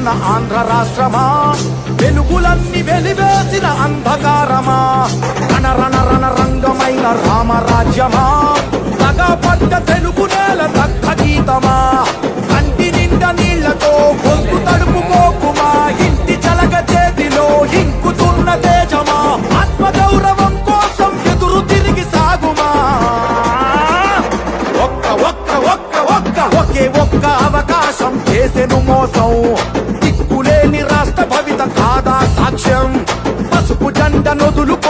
ఉన్న ఆంధ్ర రాష్ట్రమా, వెలుగులన్నీ వెలివేసిన అంధకారమా, రణ రంగమైన రామరాజ్యమా, తగపడ్డ తెలుగు నేల దగ్ధ గీతమా, కంటి నిండా నీళ్లతో గొంతు తడుపుకోకుమా, ఇంటి చలగ చేతిలో ఇంకుతున్న తేజమా, ఆత్మగౌరవం కోసం ఎదురు తిరిగి సాగుమా. ఒకే ఒక్క అవకాశం చేసెను మోసం, దిక్కులేని రాష్ట్ర భవిత కాదా సాక్ష్యం, పసుపు జెండ నొదులుకొని